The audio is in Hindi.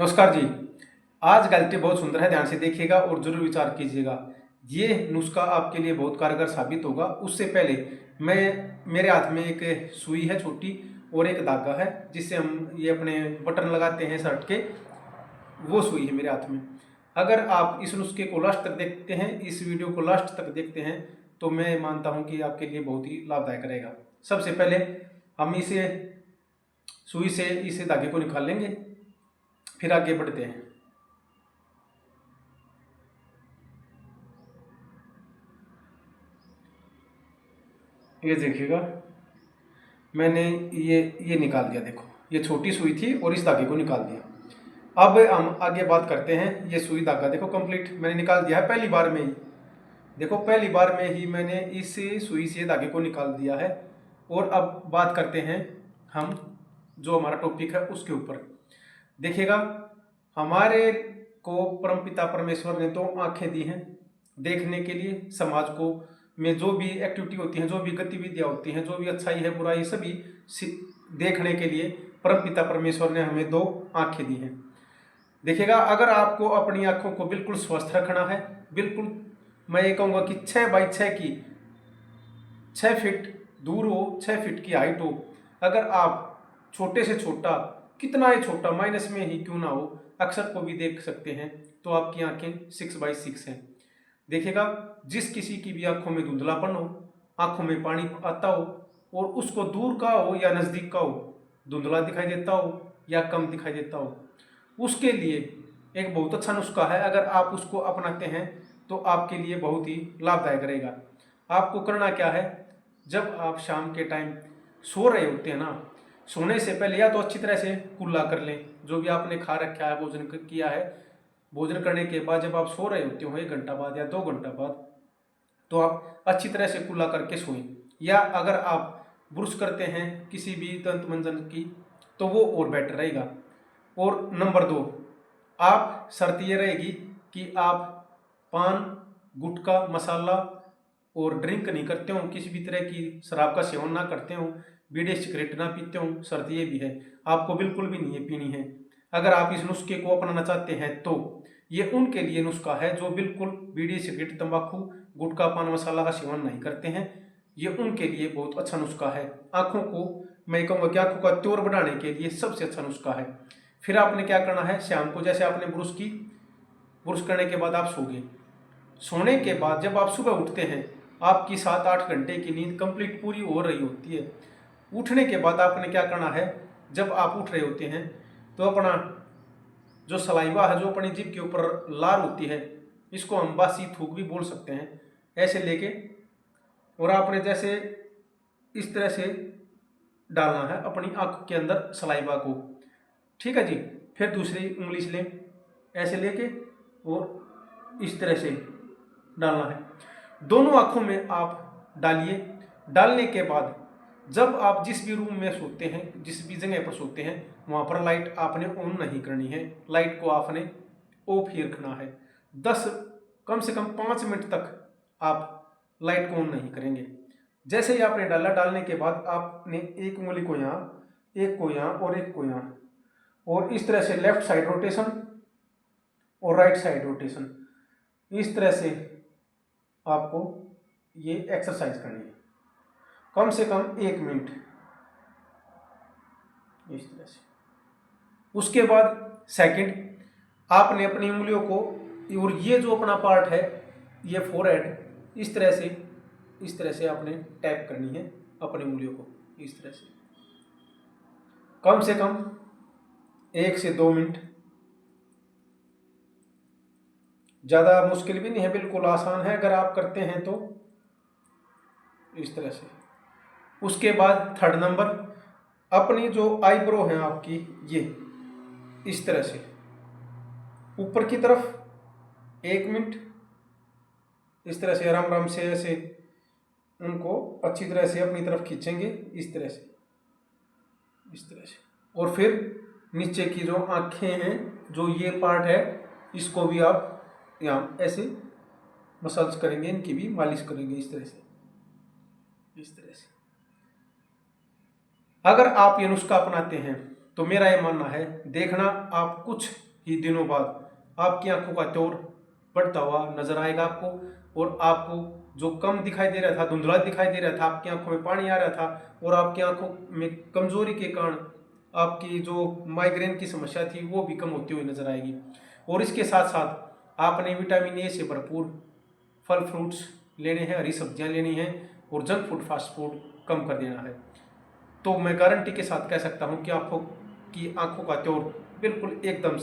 नमस्कार जी। आज गलती बहुत सुंदर है, ध्यान से देखिएगा और जरूर विचार कीजिएगा। ये नुस्खा आपके लिए बहुत कारगर साबित होगा। उससे पहले मेरे हाथ में एक सुई है छोटी और एक धागा है जिससे हम ये अपने बटन लगाते हैं शर्ट के, वो सुई है मेरे हाथ में। अगर आप इस नुस्खे को लास्ट तक देखते हैं, इस वीडियो को लास्ट तक देखते हैं, तो मैं मानता हूँ कि आपके लिए बहुत ही लाभदायक रहेगा। सबसे पहले हम इसे सुई से इस धागे को निकाल लेंगे, फिर आगे बढ़ते हैं। ये देखिएगा, मैंने ये निकाल दिया। देखो, ये छोटी सुई थी और इस धागे को निकाल दिया। अब हम आगे बात करते हैं। ये सुई धागा देखो कंप्लीट मैंने निकाल दिया है पहली बार में ही। देखो, पहली बार में ही मैंने इस सुई से धागे को निकाल दिया है। और अब बात करते हैं हम जो हमारा टॉपिक है उसके ऊपर। देखिएगा, हमारे को परमपिता परमेश्वर ने तो आंखें दी हैं देखने के लिए। समाज को में जो भी एक्टिविटी होती हैं, जो भी गतिविधियां होती हैं, जो भी अच्छाई है बुराई, सभी देखने के लिए परमपिता परमेश्वर ने हमें दो आंखें दी हैं। देखिएगा, अगर आपको अपनी आंखों को बिल्कुल स्वस्थ रखना है, बिल्कुल मैं ये कहूँगा कि 6x6 की 6 फीट दूर हो, 6 फीट की हाइट हो। अगर आप छोटे से छोटा, कितना ही छोटा, माइनस में ही क्यों ना हो, अक्षर को भी देख सकते हैं, तो आपकी आंखें 6x6 हैं। देखिएगा, जिस किसी की भी आंखों में धुंधलापन हो, आंखों में पानी आता हो, और उसको दूर का हो या नज़दीक का हो, धुंधला दिखाई देता हो या कम दिखाई देता हो, उसके लिए एक बहुत अच्छा नुस्खा है। अगर आप उसको अपनाते हैं तो आपके लिए बहुत ही लाभदायक रहेगा। आपको करना क्या है, जब आप शाम के टाइम सो रहे होते हैं ना, सोने से पहले या तो अच्छी तरह से कुल्ला कर लें, जो भी आपने खा रखा है, भोजन किया है। भोजन करने के बाद जब आप सो रहे होते हो 1 घंटा बाद या 2 घंटा बाद, तो आप अच्छी तरह से कुल्ला करके सोएं। या अगर आप ब्रुश करते हैं किसी भी दंत मंजन की, तो वो और बेटर रहेगा। और नंबर 2, आप शर्त ये रहेगी कि आप पान, गुटखा, मसाला और ड्रिंक नहीं करते हो, किसी भी तरह की शराब का सेवन ना करते हो, बीड़ी सिगरेट ना पीते हो। शर्त ये भी है, आपको बिल्कुल भी नहीं है पीनी है। अगर आप इस नुस्खे को अपनाना चाहते हैं तो ये उनके लिए नुस्खा है जो बिल्कुल बीड़ी सिगरेट, तंबाकू, गुटखा, पान मसाला का सेवन नहीं करते हैं। ये उनके लिए बहुत अच्छा नुस्खा है। आंखों को, मैं कहूँगा कि आंखों का त्योर बढ़ाने के लिए सबसे अच्छा नुस्खा है। फिर आपने क्या करना है, शाम को जैसे आपने ब्रुश करने के बाद आप सो गए। सोने के बाद जब आप सुबह उठते हैं, आपकी 7-8 घंटे की नींद कंप्लीट पूरी हो रही होती है। उठने के बाद आपने क्या करना है, जब आप उठ रहे होते हैं तो अपना जो सलाइवा है, जो अपनी जीभ के ऊपर लार होती है, इसको हम बासी थूक भी बोल सकते हैं, ऐसे लेके और आपने जैसे इस तरह से डालना है अपनी आंख के अंदर सलाइवा को। ठीक है जी। फिर दूसरी उंगली से लें, ऐसे लेके और इस तरह से डालना है। दोनों आंखों में आप डालिए। डालने के बाद जब आप जिस भी रूम में सोते हैं, जिस भी जगह पर सोते हैं, वहाँ पर लाइट आपने ऑन नहीं करनी है। लाइट को आपने ऑफ ही रखना है। 10 कम से कम 5 मिनट तक आप लाइट को ऑन नहीं करेंगे। जैसे ही आपने डाला, डालने के बाद आपने एक उंगली को यहाँ, एक को यहाँ और एक को यहाँ, और इस तरह से लेफ्ट साइड रोटेशन और राइट साइड रोटेशन, इस तरह से आपको ये एक्सरसाइज करनी है कम से कम 1 मिनट, इस तरह से। उसके बाद सेकंड, आपने अपनी उंगलियों को, और ये जो अपना पार्ट है, ये फोरहेड, इस तरह से आपने टैप करनी है अपनी उंगलियों को, इस तरह से कम 1 से 2 मिनट। ज़्यादा मुश्किल भी नहीं है, बिल्कुल आसान है अगर आप करते हैं तो, इस तरह से। उसके बाद थर्ड नंबर, अपनी जो आईब्रो है आपकी, ये इस तरह से ऊपर की तरफ 1 मिनट, इस तरह से आराम आराम से ऐसे उनको अच्छी तरह से अपनी तरफ खींचेंगे, इस तरह से, इस तरह से। और फिर नीचे की जो आंखें हैं, जो ये पार्ट है, इसको भी आप यहाँ ऐसे मसाज करेंगे, इनकी भी मालिश करेंगे, इस तरह से, इस तरह से। अगर आप ये नुस्खा अपनाते हैं तो मेरा ये मानना है, देखना आप कुछ ही दिनों बाद आपकी आंखों का तौर बढ़ता हुआ नजर आएगा आपको, और आपको जो कम दिखाई दे रहा था, धुंधला दिखाई दे रहा था, आपकी आंखों में पानी आ रहा था और आपकी आंखों में कमजोरी के कारण आपकी जो माइग्रेन की समस्या थी वो भी कम होती हुई नजर आएगी। और इसके साथ साथ आपने विटामिन ए से भरपूर फल फ्रूट्स लेने हैं, हरी सब्जियां लेनी हैं और जंक फूड फास्ट फूड कम कर देना है। तो मैं गारंटी के साथ कह सकता हूं कि आपको की आंखों का तौर बिल्कुल एकदम